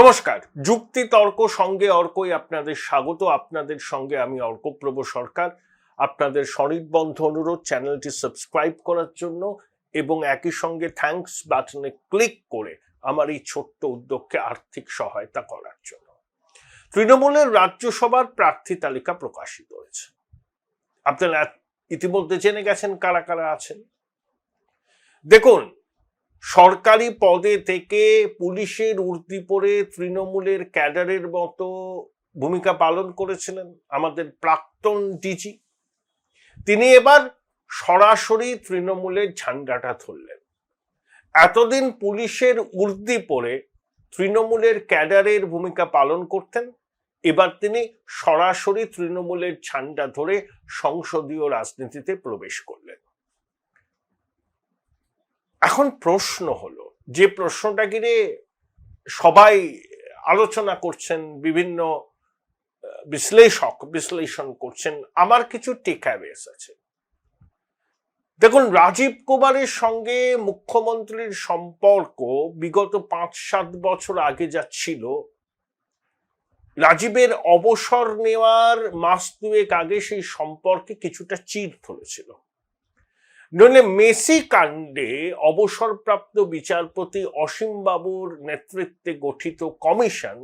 নমস্কার, যুক্তি তর্ক সঙ্গে অর্কই আপনাদের স্বাগত। আপনাদের সঙ্গে আমি অর্কপ্রভ সরকার। আপনাদের সনির্বন্ধ অনুরোধ চ্যানেলটি সাবস্ক্রাইব করার জন্য এবং একই সঙ্গে থ্যাঙ্কস বাটনে ক্লিক করে আমার এই ছোট্ট উদ্যোগকে আর্থিক সহায়তা করার জন্য। তৃণমূলের রাজ্যসভার প্রার্থী তালিকা প্রকাশিত হয়েছে। আপনারা ইতিমধ্যে জেনে গেছেন কারা কারা আছেন। দেখুন, সরকারি পদে থেকে পুলিশের উর্দি পরে তৃণমূলের ক্যাডারের মতো ভূমিকা পালন করেছিলেন আমাদের প্রাক্তন ডিজি। তিনি এবার সরাসরি তৃণমূলের ঝান্ডাটা ধরলেন। এতদিন পুলিশের উর্দি পরে তৃণমূলের ক্যাডারের ভূমিকা পালন করতেন, এবার তিনি সরাসরি তৃণমূলের ঝান্ডা ধরে সংসদীয় রাজনীতিতে প্রবেশ করলেন। এখন প্রশ্ন হলো, যে প্রশ্নটা ঘিরে সবাই আলোচনা করছেন, বিভিন্ন বিশ্লেষণ করছেন, আমার কিছু টেকঅ্যাওয়েজ আছে। দেখুন, রাজীব কুমারের সঙ্গে মুখ্যমন্ত্রীর সম্পর্ক বিগত 5-7 বছর আগে যা ছিল, রাজীবের অবসর নেওয়ার মাস দুয়েক আগে সেই সম্পর্কে কিছুটা চির ধরেছিল। নইলে মেসি কাণ্ডে অবসরপ্রাপ্ত বিচারপতি অসীম বাবুর নেতৃত্বে গঠিত কমিশন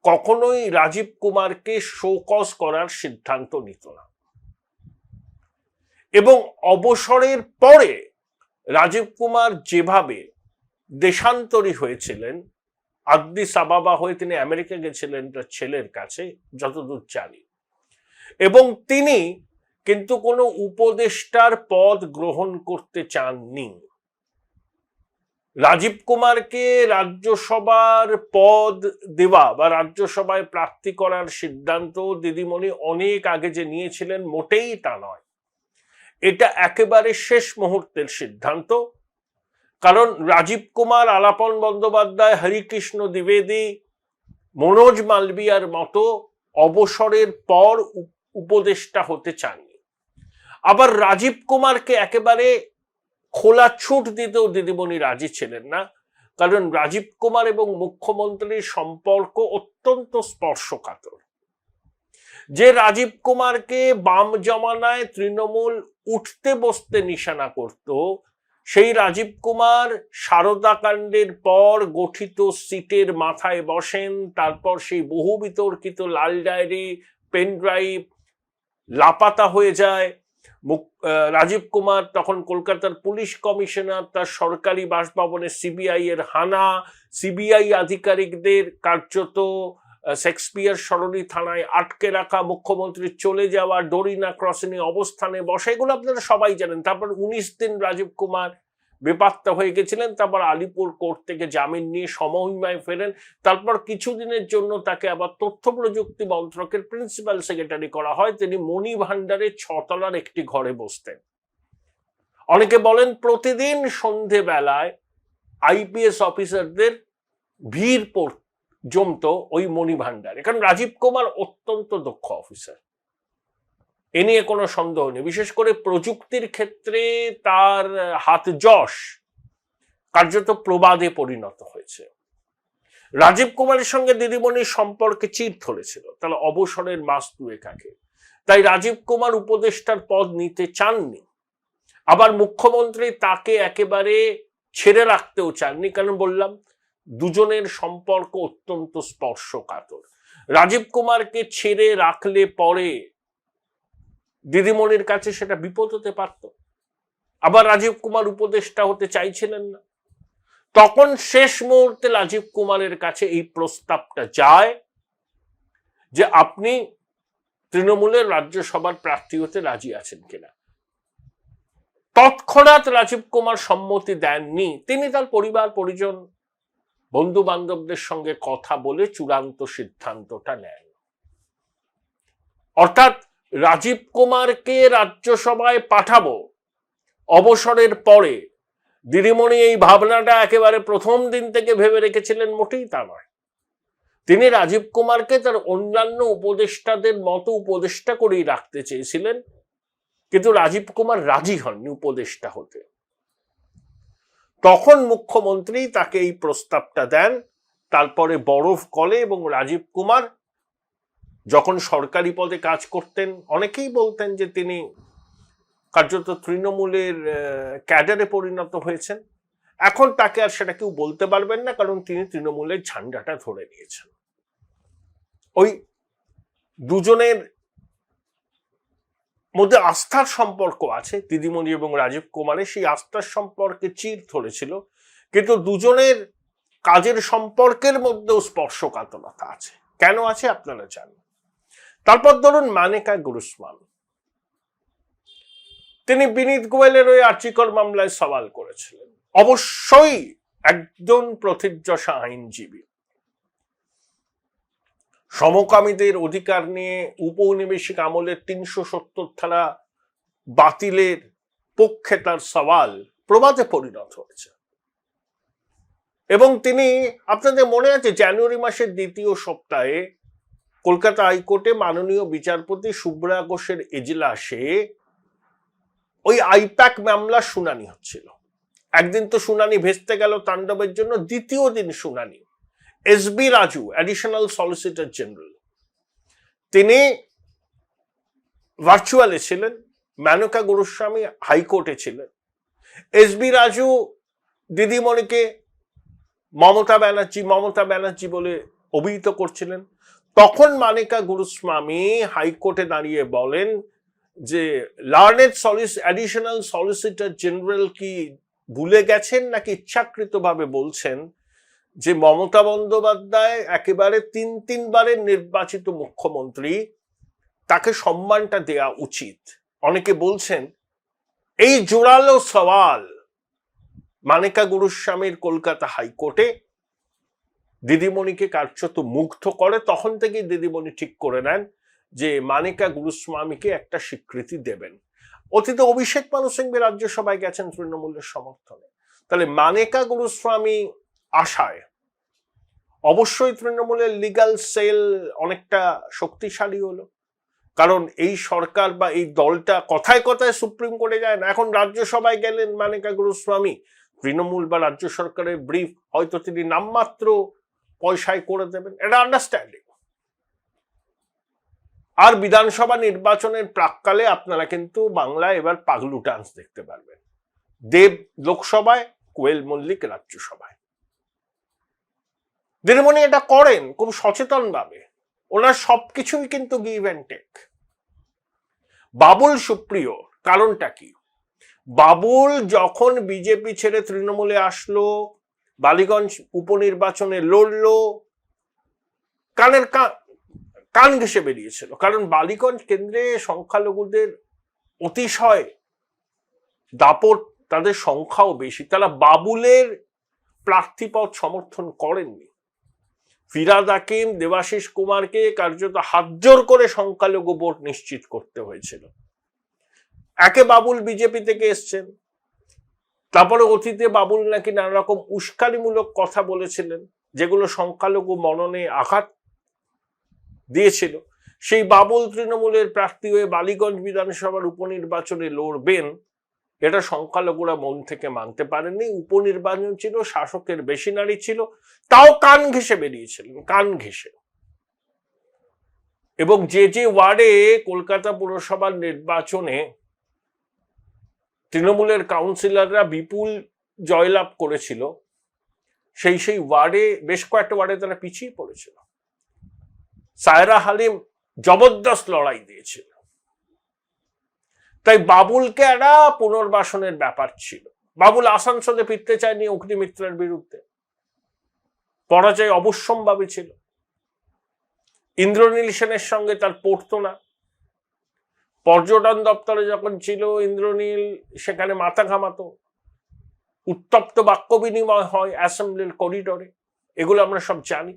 কখনোই রাজীব কুমারকে শোকজ করার সিদ্ধান্ত নিত না, এবং অবসরের পরে রাজীব কুমার যেভাবে দেশান্তরী হয়েছিলেন, আদ্দিস আবাবা হয়ে তিনি আমেরিকা গেছিলেন তার ছেলের কাছে যতদূর জানি, এবং তিনি কিন্তু কোনো উপদেষ্টার পদ গ্রহণ করতে চাননি। রাজীব কুমারকে রাজ্যসভার পদ দেওয়া বা রাজ্যসভায় প্রার্থী করার সিদ্ধান্ত দিদিমণি অনেক আগে যে নিয়েছিলেন, মোটেই তা নয়। এটা একেবারে শেষ মুহূর্তের সিদ্ধান্ত। কারণ রাজীব কুমার, আলাপন বন্দ্যোপাধ্যায়, হরিকৃষ্ণ দ্বিবেদী, মনোজ মালবিয়ার মতো অবসরের পর উপদেষ্টা হতে চান। আবার রাজীব কুমারকে একেবারে খোলা ছুট দিতেও দিদিমণি রাজি ছিলেন না, কারণ রাজীব কুমার এবং মুখ্যমন্ত্রীর সম্পর্ক অত্যন্ত স্পর্শকাতর। যে রাজীব কুমারকে বাম জমানায় তৃণমূল উঠতে বসতে নিশানা করত, সেই রাজীব কুমার সারদা কাণ্ডের পর গঠিত সিটের মাথায় বসেন। তারপর সেই বহু বিতর্কিত লাল ডায়েরি, পেন ড্রাইভ লাপাতা হয়ে যায়। রাজীব কুমার তখন কলকাতার পুলিশ কমিশনার, তার সরকারি বাসভবনে সিবিআই এর হানা, সিবিআই আধিকারিকদের কার্যত শেক্সপিয়ার সরণি থানায় আটকে রাখা, মুখ্যমন্ত্রীর চলে যাওয়া, ডোরিনা ক্রসিংয়ে অবস্থানে বসা, এগুলো আপনারা সবাই জানেন। তারপর 19 দিন রাজীব কুমার বেপাত্তা হয়ে গেছিলেন। তারপর আলিপুর কোর্ট থেকে জামিন নিয়ে সমহিমায় ফেরেন। তারপর কিছুদিনের জন্য তাকে আবার তথ্য প্রযুক্তি মন্ত্রকের প্রিন্সিপাল সেক্রেটারি করা হয়। তিনি মণি ভান্ডারের 6 তলার একটি ঘরে বসতেন। অনেকে বলেন প্রতিদিন সন্ধেবেলায় আইপিএস অফিসারদের ভিড় জমতো ওই মণি ভান্ডারে, কারণ রাজীব কুমার অত্যন্ত দক্ষ অফিসার, এ নিয়ে কোনো সন্দেহ নেই। বিশেষ করে প্রযুক্তির ক্ষেত্রে তার হাত যশ কার্যত প্রবাদে পরিণত হয়েছে। রাজীব কুমারের সঙ্গে দিদিমণির সম্পর্কে চির ধরেছিল, তাহলে অবসরের মাস দুয়েক আগে। তাই রাজীব কুমার উপদেষ্টার পদ নিতে চাননি। আবার মুখ্যমন্ত্রী তাকে একেবারে ছেড়ে রাখতেও চাননি, কারণ বললাম দুজনের সম্পর্ক অত্যন্ত স্পর্শকাতর। রাজীব কুমারকে ছেড়ে রাখলে পরে দিদিমণির কাছে সেটা বিপদ হতে পারত। আবার রাজীব কুমার উপদেষ্টা হতে চাইছিলেন না। তখন শেষ মুহূর্তে রাজীব কুমারের কাছে এই প্রস্তাবটা যায় যে আপনি তৃণমূলের রাজ্যসভার প্রার্থী হতে রাজি আছেন কিনা। তৎক্ষণাৎ রাজীব কুমার সম্মতি দেননি। তিনি তার পরিবার পরিজন, বন্ধু বান্ধবদের সঙ্গে কথা বলে চূড়ান্ত সিদ্ধান্তটা নেন। অর্থাৎ রাজীব কুমারকে রাজ্যসভায় পাঠাবো অবসরের পরে, দিদিমণি এই ভাবনাটা একেবারে প্রথম দিন থেকে ভেবে রেখেছিলেন, মোটেই তা নয়। তিনি রাজীব কুমারকে তার অন্যান্য উপদেষ্টাদের মতো উপদেষ্টা করেই রাখতে চেয়েছিলেন, কিন্তু রাজীব কুমার রাজি হননি উপদেষ্টা হতে। তখন মুখ্যমন্ত্রী তাকে এই প্রস্তাবটা দেন তারপরে বরফ গলে এবং রাজীব কুমার যখন সরকারি পদে কাজ করতেন অনেকেই বলতেন যে তিনি কার্যত তৃণমূলের ক্যাডারে পরিণত হয়েছেন। এখন তাকে আর সেটা কেউ বলতে পারবেন না, কারণ তিনি তৃণমূলের ঝান্ডাটা ধরে নিয়েছেন। ওই দুজনের মধ্যে আস্থার সম্পর্ক আছে, দিদিমণি এবং রাজীব কুমারের, সেই আস্থার সম্পর্কে চির ধরেছিল, কিন্তু দুজনের কাজের সম্পর্কের মধ্যেও স্পর্শকাতরতা আছে। কেন আছে আপনারা জানেন। তারপর ধরুন মানেকা গুরুস্বামী, তিনি বিনীত গোয়েলের ওই আর্চিকর মামলায় সওয়াল করেছিলেন। অবশ্যই একজন প্রথিতযশা আইনজীবী, সমকামীদের অধিকার নিয়ে উপনিবেশিক আমলের 370 ধারা বাতিলের পক্ষে তার সওয়াল প্রবাদে পরিণত হয়েছে। এবং তিনি, আপনাদের মনে আছে, জানুয়ারি মাসের দ্বিতীয় সপ্তাহে কলকাতা হাইকোর্টে মাননীয় বিচারপতি শুভ্রা ঘোষের এজলাসে ওই আইপ্যাক মামলার শুনানি হচ্ছিল। একদিন তো শুনানি ভেস্তে গেল তাণ্ডবের জন্য, দ্বিতীয় দিন শুনানি। SB Raju, additional solicitor general, তিনি ভার্চুয়ালে ছিলেন, মেনকা গুরুস্বামী হাইকোর্টে ছিলেন। এসবি রাজু দিদিমণিকে মমতা ব্যানার্জি বলে অভিহিত করছিলেন। তখন মানেকা গুরুস্বামী হাইকোর্টে দাঁড়িয়ে বলেন যে লার্নেড অ্যাডিশনাল সলিসিটর জেনারেল কি ভুলে গেছেন নাকি ইচ্ছাকৃতভাবে বলছেন যে মমতা বন্দ্যোপাধ্যায় একেবারে তিনবারের নির্বাচিত মুখ্যমন্ত্রী, তাকে সম্মানটা দেয়া উচিত। অনেকে বলছেন এই জোরালো সওয়াল মানেকা গুরুস্বামীর কলকাতা হাইকোর্টে দিদিমণিকে কার্যত মুগ্ধ করে। তখন থেকেই দিদিমণি ঠিক করে নেন যে মানেকা গুরুস্বামীকে একটা স্বীকৃতি দেবেন। অতীতে অভিষেক মানু সিংভি রাজ্যসভায় গেছেন তৃণমূলের সমর্থনে। তাহলে মানেকা গুরুস্বামী আশায় অবশ্যই তৃণমূলের লিগ্যাল সেল অনেকটা শক্তিশালী হলো, কারণ এই সরকার বা এই দলটা কথায় কথায় সুপ্রিম কোর্টে যায় না। এখন রাজ্যসভায় গেলেন মানেকা গুরুস্বামী, তৃণমূল বা রাজ্য সরকারের ব্রিফ হয়তো তিনি নামমাত্র পয়সায় করে দেবেন, এটা আন্ডারস্ট্যান্ডিং। আর বিধানসভা নির্বাচনের প্রাককালে আপনারা কিন্তু বাংলায় এবার পাগলু ডান্স দেখতে পারবেন। দেব লোকসভায়, কোয়েল মল্লিক রাজ্যসভায়। দিদিমণি এটা করেন খুব সচেতন ভাবে, ওনার সবকিছুই কিন্তু give and take. Babul Supriyo, কারণটা কি? বাবুল যখন বিজেপি ছেড়ে তৃণমূলে আসলো, বালিগঞ্জ উপনির্বাচনে লড়লো, কান ঘেঁষে বেরিয়েছিল, কারণ বালিগঞ্জ কেন্দ্রে সংখ্যালঘুদের অতিশয় দাপট, তাদের সংখ্যাও বেশি। তারা বাবুলের প্রার্থীপদ সমর্থন করেননি। ফিরাদ হাকিম, দেবাশিস কুমারকে কার্যত হাতজোর করে সংখ্যালঘু ভোট নিশ্চিত করতে হয়েছিল। একে বাবুল বিজেপি থেকে এসছেন, তারপরে অতীতে বাবুল নাকি নানা রকম উস্কানিমূলক কথা বলেছিলেন যেগুলো সংখ্যালঘু মননে আঘাত দিয়েছিল। সেই বাবুল তৃণমূলের প্রার্থী হয়ে বালিগঞ্জ বিধানসভার উপনির্বাচনে লড়বেন, এটা সংখ্যালঘুরা মন থেকে মানতে পারেননি। উপনির্বাচন ছিল, শাসকের বেশি নারী ছিল, তাও কান ঘেঁষে বেরিয়েছিলেন, কান ঘেঁষে। এবং যে ওয়ার্ডে কলকাতা পুরসভার নির্বাচনে তৃণমূলের কাউন্সিলররা বিপুল জয়লাভ করেছিল, সেই ওয়ার্ডে বেশ কয়েকটা ওয়ার্ডে তারা পিছিয়ে পড়েছিল। সায়রা হালিম জবরদস্ত লড়াই দিয়েছিল। তাই বাবুলকে একটা পুনর্বাসনের ব্যাপার ছিল। বাবুল আসানসোলে ফিরতে চায়নি অগ্নিমিত্রের বিরুদ্ধে, পরাজয় অবশ্যম্ভাবী ছিল। ইন্দ্রনীল সেনের সঙ্গে তার পড়তো না। পর্যটন দপ্তরে যখন ছিল ইন্দ্রনীল, সেখানে মাথা ঘামাতো, উত্তপ্ত বাক্য বিনিময় হয় অ্যাসেম্বলির করিডোরে, এগুলো আমরা সব জানি।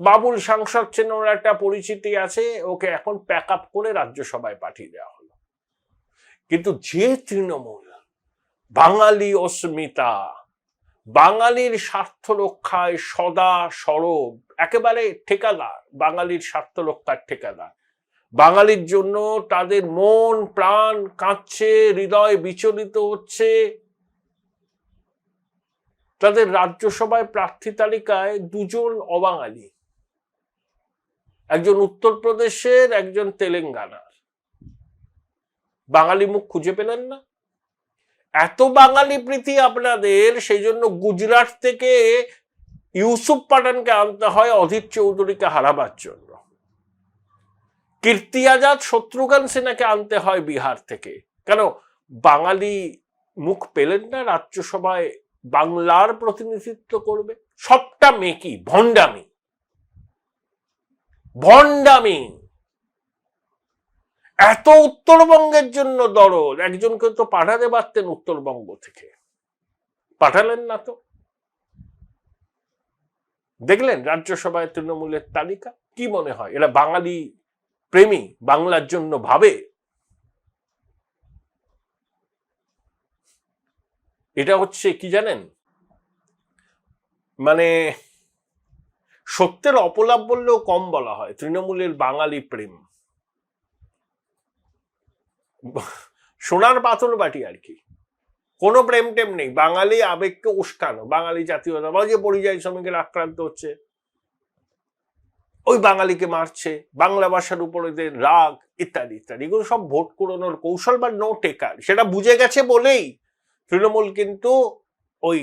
বাবুল সাংসদ চেন, ওর একটা পরিচিতি আছে, ওকে এখন প্যাক আপ করে রাজ্যসভায় পাঠিয়ে দেওয়া হলো। কিন্তু যে তৃণমূল বাঙালি অস্মিতা, বাঙালির স্বার্থ রক্ষায় সদা সরব, একেবারে ঠিকাদার, বাঙালির স্বার্থ রক্ষার ঠিকাদার, বাঙালির জন্য তাদের মন প্রাণ কাঁদছে, হৃদয় বিচলিত হচ্ছে, তাদের রাজ্যসভায় প্রার্থী তালিকায় দুজন অবাঙালি, একজন উত্তরপ্রদেশের, একজন তেলেঙ্গানার। বাঙালি মুখ খুঁজে পেলেন না? এত বাঙালি প্রীতি আপনাদের, সেই জন্য গুজরাট থেকে ইউসুফ পাঠানকে আনতে হয় অধীর চৌধুরীকে হারাবার জন্য, কীর্তি আজাদ শত্রুঘ্ন সিনহাকে আনতে হয় বিহার থেকে। কেন বাঙালি মুখ পেলেন না রাজ্যসভায় বাংলার প্রতিনিধিত্ব করবে? সবটা মেকি, ভণ্ডামি, ভণ্ডামি। এত উত্তরবঙ্গের জন্য দরদ, একজনকে তো পাঠাতে পারতেন উত্তরবঙ্গ থেকে, পাঠালেন না তো। দেখলেন রাজ্যসভায় তৃণমূলের তালিকা? কি মনে হয় এরা বাঙালি প্রেমী, বাংলার জন্য ভাবে? এটা হচ্ছে কি জানেন, মানে সত্যের অপলাপ বললেও কম বলা হয় তৃণমূলের বাঙালি প্রেম। সোনার পাথর বাটি আর কি, কোনো প্রেম টেম নেই, বাঙালি আবেগকে উস্কানো, বাঙালি জাতীয়তা, যে পরিযায়ী শ্রমিকের আক্রান্ত হচ্ছে ওই বাঙালিকে মারছে, বাংলা ভাষার উপর এদের রাগ ইত্যাদি ইত্যাদি, এগুলো সব ভোট কুড়ানোর কৌশল বা নো টেকার। সেটা বুঝে গেছে বলেই তৃণমূল কিন্তু ওই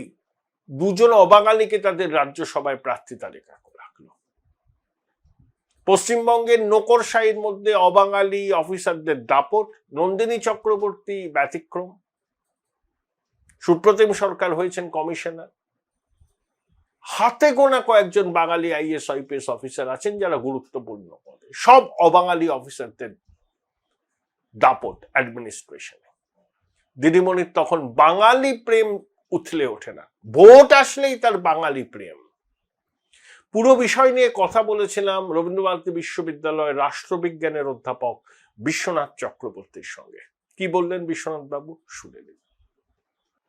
দুজন অবাঙালিকে তাদের রাজ্যসভায় প্রার্থী তালিকা রাখলো। পশ্চিমবঙ্গের নোকরশাহীর মধ্যে অবাঙালি অফিসারদের দাপট, নন্দিনী চক্রবর্তী ব্যতিক্রম, সুপ্রতিম সরকার হয়েছেন কমিশনার, হাতে গোনা কয়েকজন বাঙালি আইএস আইপিএস অফিসার আছেন যারা গুরুত্বপূর্ণ পদে, সব অবাঙালি অফিসারদের দাপট অ্যাডমিনিস্ট্রেশনে। দিদিমণির তখন বাঙালি প্রেম উথলে ওঠে না, ভোট আসলেই তার বাঙালি প্রেম। পুরো বিষয় নিয়ে কথা বলেছিলাম রবীন্দ্রভারতী বিশ্ববিদ্যালয়ের রাষ্ট্রবিজ্ঞানের অধ্যাপক বিশ্বনাথ চক্রবর্তীর সঙ্গে। কি বললেন বিশ্বনাথ বাবু, শুনে নিন।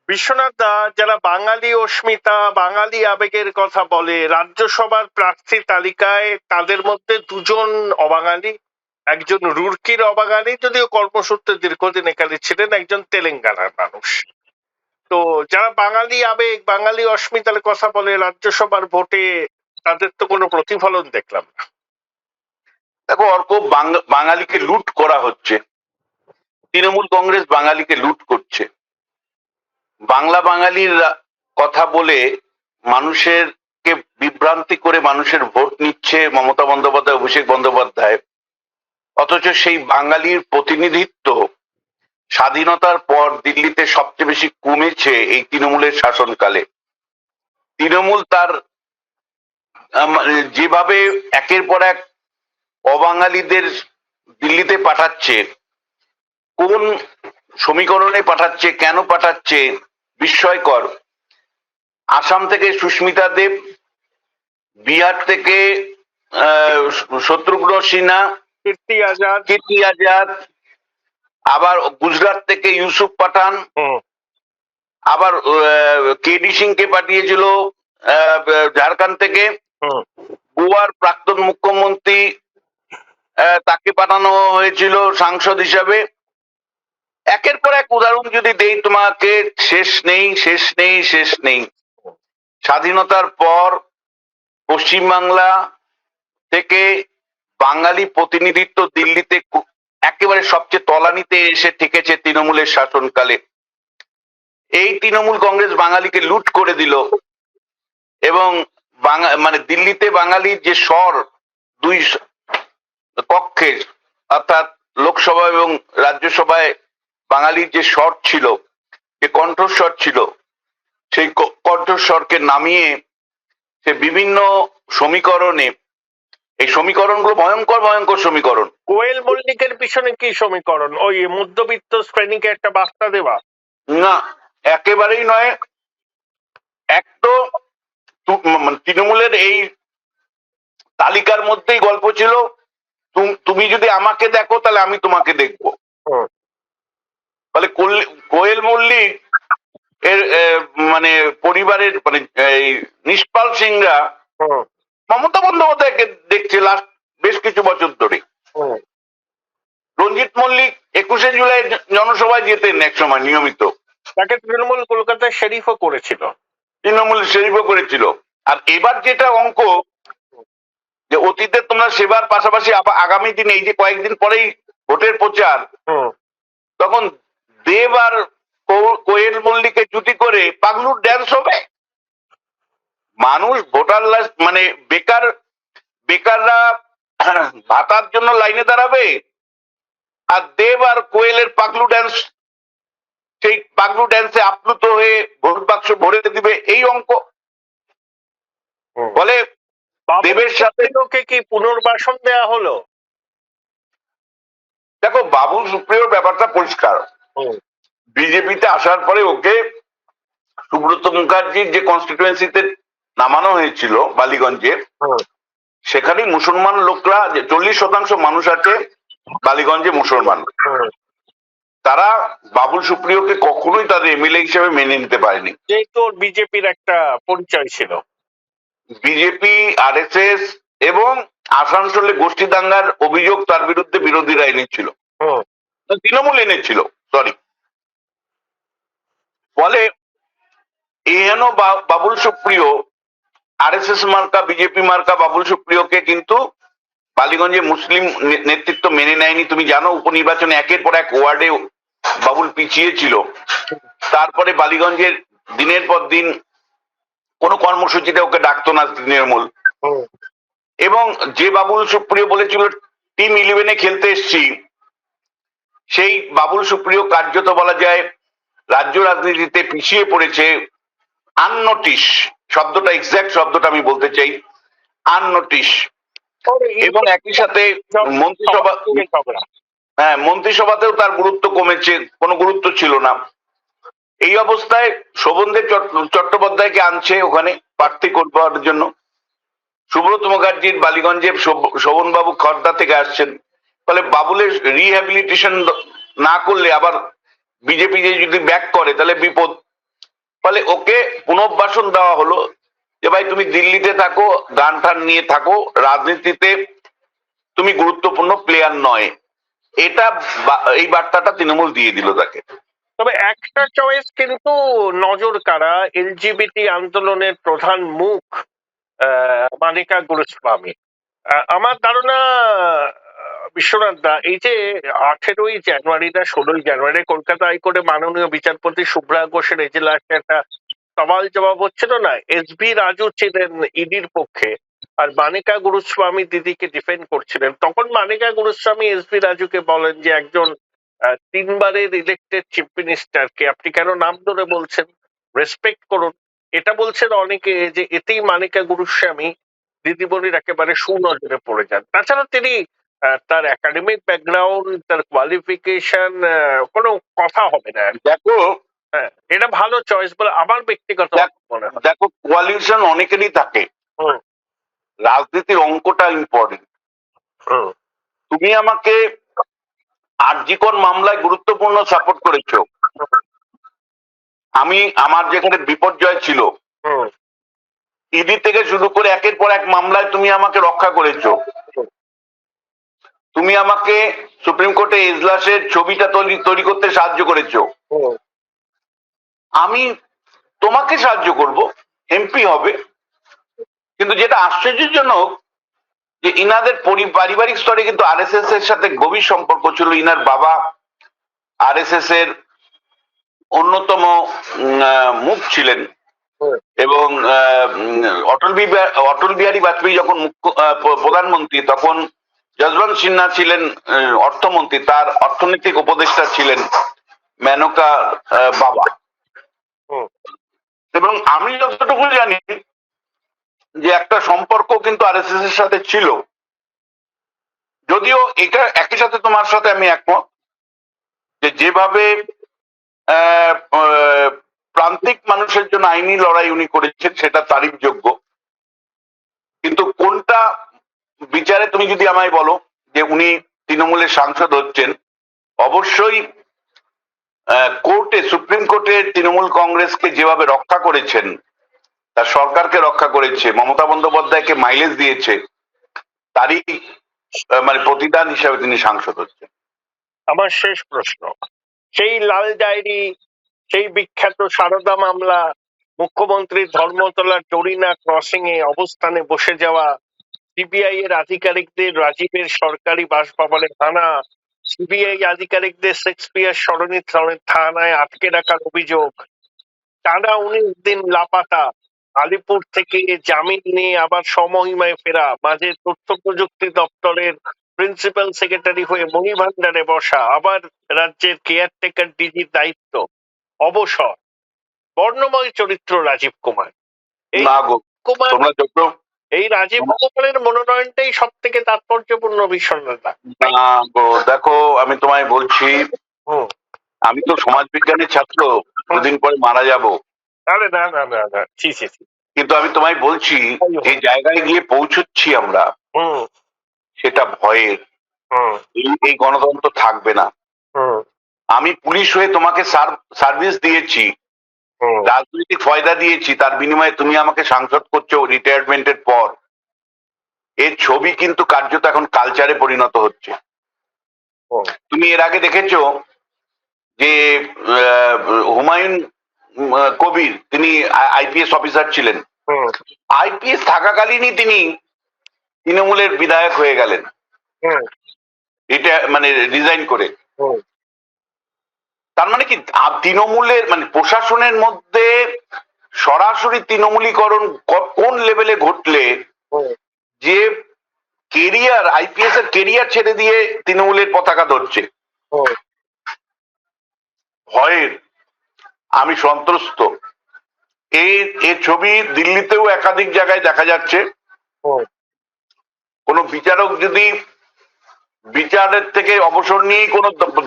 বিশ্বনাথ দা, যারা বাঙালি অস্মিতা, বাঙালি আবেগের কথা বলে রাজ্যসভার প্রার্থী তালিকায়, তাদের মধ্যে দুজন অবাঙালি, একজন রুরকির অবাঙালি, যদিও কর্মসূত্রে দীর্ঘদিন এখানে ছিলেন, একজন তেলেঙ্গানার মানুষ। তো যারা বাঙালি আবেগ, বাঙালি অস্মিতার কথা বলে রাজ্যসভার ভোটে, তাদের তো কোনো প্রতিফলন দেখলাম না। দেখো অর্ক, বাঙালিকে লুট করা হচ্ছে, তৃণমূল কংগ্রেস বাঙালিকে লুট করছে। বাঙালির কথা বলে মানুষের কে বিভ্রান্তি করে মানুষের ভোট নিচ্ছে মমতা বন্দ্যোপাধ্যায়, অভিষেক বন্দ্যোপাধ্যায়। অথচ সেই বাঙালির প্রতিনিধিত্ব স্বাধীনতার পর দিল্লিতে সবচেয়ে বেশি কমেছে এই তৃণমূলের শাসনকালে। তৃণমূল তার যেভাবে একের পর এক অবাঙালিদের দিল্লিতে পাঠাচ্ছে, কোন সমীকরণে পাঠাচ্ছে, কেন পাঠাচ্ছে বিস্ময়কর। আসাম থেকে সুস্মিতা দেব, বিহার থেকে শত্রুঘ্ন সিনহা, কীর্তি আজাদ, আবার গুজরাট থেকে ইউসুফ পাঠান, আবার কেডি সিংকে পাঠিয়েছিল ঝাড়খণ্ড থেকে, গোয়ার প্রাক্তন মুখ্যমন্ত্রী তাকে পাঠানো হয়েছিল সাংসদ হিসাবে। একের পর এক উদাহরণ যদি দেই তোমাকে, শেষ নেই শেষ নেই শেষ নেই। স্বাধীনতার পর পশ্চিমবাংলা থেকে বাঙালি প্রতিনিধিত্ব দিল্লিতে একেবারে সবচেয়ে তলানিতে এসে ঠেকেছে তৃণমূলের শাসনকালে। এই তৃণমূল কংগ্রেস বাঙালিকে লুট করে দিল এবং মানে দিল্লিতে বাঙালির যে স্বর দুই কক্ষে, অর্থাৎ লোকসভা এবং রাজ্যসভায় বাঙালির যে স্বর ছিল, যে কণ্ঠস্বর ছিল, সেই কণ্ঠস্বরকে নামিয়ে সে বিভিন্ন সমীকরণে, এই সমীকরণগুলো ভয়ঙ্কর ভয়ঙ্কর সমীকরণ। কোয়েল মল্লিকের পিছনে কি সমীকরণ? ওই মধ্যবিত্ত শ্রেণীকে একটা বার্তা দেওয়া? না, একেবারেই নয়। এক তো তৃণমূলের এই তালিকার মধ্যেই গল্প ছিল, তুমি যদি আমাকে দেখো তাহলে আমি তোমাকে দেখবো। তাহলে কোয়েল মল্লিক এর মানে পরিবারের মানে এই নিষ্পাল সিংরা মমতা বন্দ্যোপাধ্যায়কে দেখছে লাস্ট বেশ কিছু বছর ধরে। রঞ্জিত মল্লিক 21শে জুলাই জনসভায় যেতেন এক সময় নিয়মিত, তাকে তৃণমূল কলকাতায় শেরিফও করেছিল। তৃণমূল শরীফও করেছিল। আর এবার যেটা অঙ্ক, যে অতীতে তোমরা সেবার পাশাপাশি আগামী দিনে এই যে কয়েকদিন পরেই ভোটের প্রচার, তখন দেব আর কোয়েল মল্লিকে জুটি করে পাগলুর ড্যান্স হবে। মানুষ ভোটার মানে বেকাররা ভাতার জন্য লাইনে দাঁড়াবে, আর দেব আর কোয়েলের পাগলু ড্যান্স, সেই পাগলু ড্যান্সে আপ্লুত হয়ে ভোট বাক্স ভরে দিবে, এই অঙ্ক। বলে দেবের সাথে কি পুনর্বাসন দেয়া হলো? দেখো, বাবুল সুপ্রিয়র ব্যাপারটা পরিষ্কার। বিজেপিতে আসার পরে ওকে সুব্রত মুখার্জির যে কনস্টিটুয়েন্সিতে নামানো হয়েছিল বালিগঞ্জে, সেখানে মুসলমান লোকরা, যে 40% মানুষ আছে বালিগঞ্জে মুসলমান, তারা বাবুল সুপ্রিয়কে কখনোই তাদের এমএলএ হিসেবে মেনে নিতে পারেনি। যেহেতু বিজেপির একটা পরিচয় ছিল, বিজেপি, আরএসএস এবং আসানসোলে গোষ্ঠী দাঙ্গার অভিযোগ তার বিরুদ্ধে বিরোধীরা এনেছিল, তৃণমূল এনেছিল, সরি। ফলে এহেন বাবুল সুপ্রিয়, আরএসএস মার্কা, বিজেপি মার্কা বাবুল সুপ্রিয়কে কিন্তু বালিগঞ্জে মুসলিম নেতৃত্ব মেনে নেয়নি। তুমি জানো, উপনির্বাচনে একের পর এক ওয়ার্ডে বাবুল পিছিয়ে ছিল। তারপরে বালিগঞ্জের দিনের পর দিন কোনো কর্মসূচিতে ওকে ডাকতো না তৃণমূল। এবং যে বাবুল সুপ্রিয় বলেছিল টিম 11-এ খেলতে এসছি, সেই বাবুল সুপ্রিয় কার্যত বলা যায় রাজ্য রাজনীতিতে পিছিয়ে পড়েছে। আননোটিশ শব্দটা, এক্সাক্ট শব্দটা আমি বলতে চাই, আননোটিশ। এবং একই সাথে মন্ত্রিসভাতেও তার গুরুত্ব কমেছে, কোনো গুরুত্ব ছিল না। এই অবস্থায় শোভনদেব চট্টোপাধ্যায়কে আনছে ওখানে প্রার্থী করবার জন্য। সুব্রত মুখার্জির বালিগঞ্জে শোভনবাবু খর্দা থেকে আসছেন। ফলে বাবুলের রিহ্যাবিলিটেশন না করলে আবার বিজেপি যদি ব্যাক করে তাহলে বিপদ। ফলে ওকে পুনর্বাসন দেওয়া হলো যে ভাই তুমি দিল্লিতে থাকো, গান টান নিয়ে থাকো, রাজনীতিতে তুমি গুরুত্বপূর্ণ প্লেয়ার নয়। এটা এই বার্তাটা তৃণমূল দিয়ে দিল তাকে। তবে একটা চয়েস কিন্তু নজর কাড়া, এলজিবিটি আন্দোলনের প্রধান মুখ মানিকা গুরুস্বামী। আমার ধারণা বিশ্বনাথ দা, এই যে 18ই জানুয়ারি না 16ই জানুয়ারি কলকাতা হাইকোর্টে মাননীয় বিচারপতি শুভ্রা ঘোষের এজলাসে একটা সওয়াল জবাব হচ্ছিল না, এসবি রাজু ছিলেন ইডির পক্ষে আর মানিকা গুরুস্বামী দিদিকে ডিফেন্ড করছিলেন। তখন মানিকা গুরুস্বামী এসবি রাজুকে বলেন যে একজন 3বারের ইলেক্টেড চিফ মিনিস্টারকে আপনি কেন নাম ধরে বলছেন, রেসপেক্ট করুন। এটা বলছেন অনেকে যে এতেই মানিকা গুরুস্বামী দিদিমণির একেবারে সুনজরে পড়ে যান। তাছাড়া তিনি তার একাডেমিক ব্যাকগ্রাউন্ড, তার কোয়ালিফিকেশন, কোনো কথা হবে না। দেখো, হ্যাঁ, এটা ভালো চয়েস বলে আমার ব্যক্তিগত মনে হয়। দেখো, কোয়ালিফিকেশন অনেকেরই থাকে, রাজনীতির অঙ্কটা ইম্পর্টেন্ট। তুমি আমাকে আরজিকর মামলায় গুরুত্বপূর্ণ সাপোর্ট করেছো, আমি আমার যেখানে বিপর্যয় ছিল ইডি থেকে শুরু করে একের পর এক মামলায় তুমি আমাকে রক্ষা করেছো। তুমি আমাকে সুপ্রিম কোর্টে এজলাসের ছবিটা তৈরি করতে সাহায্য করেছো। আমি তোমাকে সাহায্য করব, এমপি হবে। কিন্তু যেটা আশ্চর্যজনক যে ইনাদের পারিবারিক স্তরে কিন্তু আরএসএস এর সাথে গভীর সম্পর্ক ছিল। ইনার বাবা আরএসএস এর অন্যতম মুখ ছিলেন এবং অটল বিহারী বাজপেয়ী যখন প্রধানমন্ত্রী, তখন যশবন্ত সিনহা ছিলেন অর্থমন্ত্রী, তার অর্থনৈতিক উপদেষ্টা ছিলেন মেনকা বাবা। এবং আমি যতটুকু জানি যে একটা সম্পর্ক কিন্তু আরএসএস এর সাথে ছিল। যদিও এটা একই সাথে তোমার সাথে আমি একমত যে যেভাবে প্রান্তিক মানুষের জন্য আইনি লড়াই উনি করেছেন সেটা তারিফযোগ্য। কিন্তু কোনটা বিচারে তুমি যদি আমায় বলো যে উনি তৃণমূলের সাংসদ হচ্ছেন, অবশ্যই কোর্টে, সুপ্রিম কোর্টে তৃণমূল কংগ্রেসকে যেভাবে রক্ষা করেছেন, তার সরকারকে রক্ষা করেছে, মমতা বন্দ্যোপাধ্যায়কে মাইলেজ দিয়েছে, তারই মানে প্রতিদান হিসাবে তিনি সাংসদ হচ্ছেন। আমার শেষ প্রশ্ন, সেই লাল ডায়েরি, সেই বিখ্যাত সারদা মামলা, মুখ্যমন্ত্রীর ধর্মতলার টরিনা ক্রসিং এ অবস্থানে বসে যাওয়া, সিবিআই এর আধিকারিকদের রাজীবের সরকারি বাসভবনে হানা, সিবিআই আধিকারিকদের শেক্সপিয়ার সরণি থানায় আটকে রাখার অভিযোগ, টানা 19 দিন লাপাতা, আলিপুর থেকে জামিন নিয়ে আবার সমহিমায় ফেরা, মাঝে তথ্য প্রযুক্তি দপ্তরের প্রিন্সিপাল সেক্রেটারি হয়ে মণিভান্ডারে বসা, আবার রাজ্যের কেয়ারটেকার ডিজির দায়িত্ব, অবসর। বর্ণময় চরিত্র রাজীব কুমার। এই না গো, কুমার তোমরা যত এই রাজীব কুমারের মনোনয়নটাই সব থেকে তাৎপর্যপূর্ণ বিষয়টা। না গো, দেখো আমি তোমায় বলছি, হুম। আমি তো সমাজ বিজ্ঞানের ছাত্র, দুদিন পরে মারা যাব, আরে না না না না, ছি ছি ছি। কিন্তু আমি তোমায় বলছি যে জায়গায় গিয়ে পৌঁছচ্ছি আমরা, হুম সেটা ভয়ের। হুম এই গণতন্ত্র থাকবে না। হুম আমি পুলিশ হয়ে তোমাকে সার্ভিস দিয়েছি, হুম রাজনৈতিক ফয়দা দিয়েছি, তার বিনিময়ে তুমি আমাকে সাংসদ করছো রিটায়ারমেন্টের পর। এর ছবি কিন্তু কার্যত এখন কালচারে পরিণত হচ্ছে। হুম। তুমি এর আগে দেখেছো যে হুমায়ুন কবির, তিনি আইপিএস অফিসার ছিলেন, হুম আইপিএস থাকাকালীনই তিনি তৃণমূলের বিধায়ক হয়ে গেলেন, হুম এটা মানে রিজাইন করে। হুম তার মানে কি তৃণমূলের মানে প্রশাসনের মধ্যে সরাসরি তৃণমূলীকরণ কোন লেভেলে ঘটলে হুম যে কেরিয়ার, আইপিএস এর কেরিয়ার ছেড়ে দিয়ে তৃণমূলের পতাকা ধরছে। হুম ভয়ের আমি সন্ত্রস্ত। এই ছবি দিল্লিতেও একাধিক জায়গায় দেখা যাচ্ছে। হুম কোন বিচারক যদি বিচারের থেকে অবসর নিয়েই কোন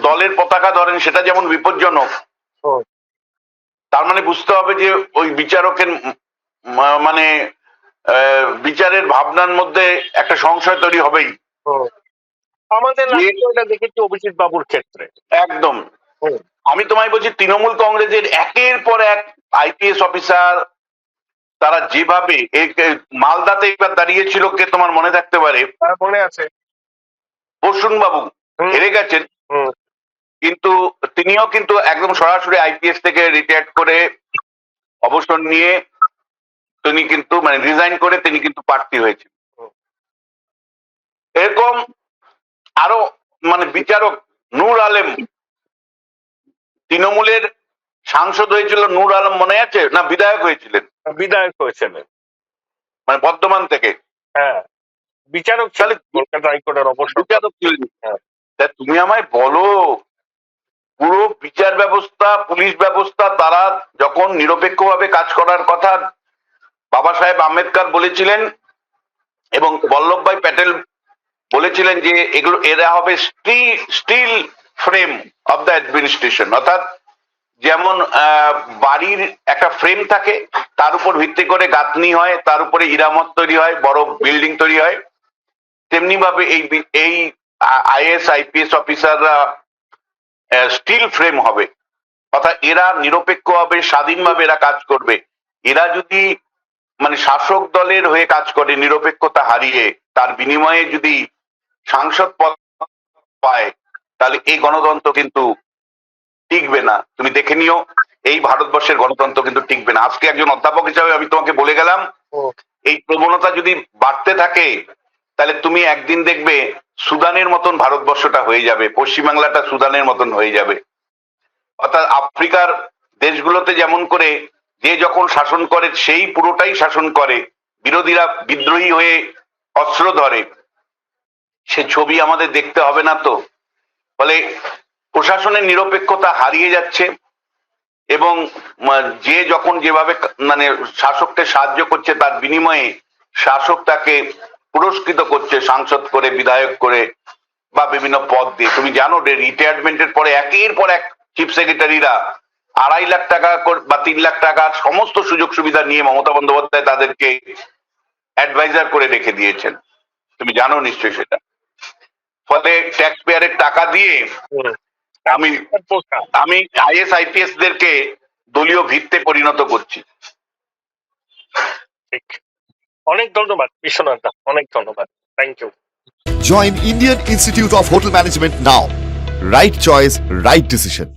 দলের পতাকা ধরেন, সেটা যেমন বিপজ্জনক, হুম তার মানে বুঝতে হবে যে ওই বিচারকের মানে বিচারের ভাবনার মধ্যে একটা সংশয় তৈরি হবেই। হুম। আমাদের রাজ্যটা দেখেছি অভিজিৎ বাবুর ক্ষেত্রে একদম। হুম আমি তোমায় বলছি, তৃণমূল কংগ্রেসের একের পর এক আইপিএস অফিসার, তারা যেভাবে মালদাতে একবার দাঁড়িয়েছিল, কে তোমার মনে থাকতে পারে, তার মনে আছে বসুন বাবু হেরে গেছেন, হুম কিন্তু তিনিও কিন্তু একদম সরাসরি আইপিএস থেকে রিটায়ার করে অবসর নিয়ে তিনি কিন্তু মানে রিজাইন করে তিনি কিন্তু প্রার্থী হয়েছেন। এরকম আরো মানে বিচারক নূর আলেম, তৃণমূলের সাংসদ হয়েছিল নূর আলম, মনে আছে না? বিধায়ক হয়েছিলেন, বিধায়ক হয়েছিলেন মানে বর্ধমান থেকে। হ্যাঁ, বিচারক ছিলেন কলকাতা হাইকোর্টের অবসর বিচারক ছিলেন। হ্যাঁ। তা তুমি আমায় বলো, পুরো বিচার ব্যবস্থা, পুলিশ ব্যবস্থা, তারা যখন নিরপেক্ষভাবে কাজ করার কথা বাবা সাহেব আম্বেদকর বলেছিলেন এবং বল্লভভাই প্যাটেল বলেছিলেন যে এরা হবে still frame of the administration, অর্থাৎ যেমন বাড়ির একটা ফ্রেম থাকে, তার উপর ভিত্তি করে গাঁথনি হয়, তার উপরে ইরামত তৈরি হয়, বড় বিল্ডিং তৈরি হয়, তেমনি ভাবে এই আইএস আইপিএস অফিসাররা স্টিল ফ্রেম হবে, অর্থাৎ এরা নিরপেক্ষভাবে স্বাধীনভাবে এরা কাজ করবে। এরা যদি মানে শাসক দলের হয়ে কাজ করে নিরপেক্ষতা হারিয়ে, তার বিনিময়ে যদি সাংসদ পদ পায়, তাহলে এই গণতন্ত্র কিন্তু টিকবে না। তুমি দেখে নিও, এই ভারতবর্ষের গণতন্ত্র কিন্তু টিকবে না। আজকে একজন অধ্যাপক হিসাবে আমি তোমাকে বলে গেলাম, এই প্রবণতা যদি বাড়তে থাকে, তাহলে তুমি একদিন দেখবে সুদানের মতন ভারতবর্ষটা হয়ে যাবে, পশ্চিমবাংলাটা সুদানের মতন হয়ে যাবে। অর্থাৎ আফ্রিকার দেশগুলোতে যেমন করে যে যখন শাসন করে সেই পুরোটাই শাসন করে, বিরোধীরা বিদ্রোহী হয়ে অস্ত্র ধরে, সে ছবি আমাদের দেখতে হবে না তো? ফলে প্রশাসনের নিরপেক্ষতা হারিয়ে যাচ্ছে এবং যে যখন যেভাবে মানে শাসককে সাহায্য করছে, তার বিনিময়ে শাসক তাকে পুরস্কৃত করছে সাংসদ করে, বিধায়ক করে বা বিভিন্ন পদ দিয়ে। তুমি জানো রিটায়ারমেন্টের পরে একের পর এক চিফ সেক্রেটারিরা 2.5 লাখ টাকা বা 3 লাখ টাকার সমস্ত সুযোগ সুবিধা নিয়ে মমতা বন্দ্যোপাধ্যায় তাদেরকে অ্যাডভাইজার করে রেখে দিয়েছেন। তুমি জানো নিশ্চয়ই সেটা। ফলে ট্যাক্স পেয়ারের টাকা দিয়ে আমি আইএস আইপিএস দেরকে দলীয় ভিত্তে পরিণত করছি। অনেক ধন্যবাদ বিশ্বনাথ দা, অনেক ধন্যবাদ, thank you. Join Indian Institute of Hotel Management now. Right choice, right decision.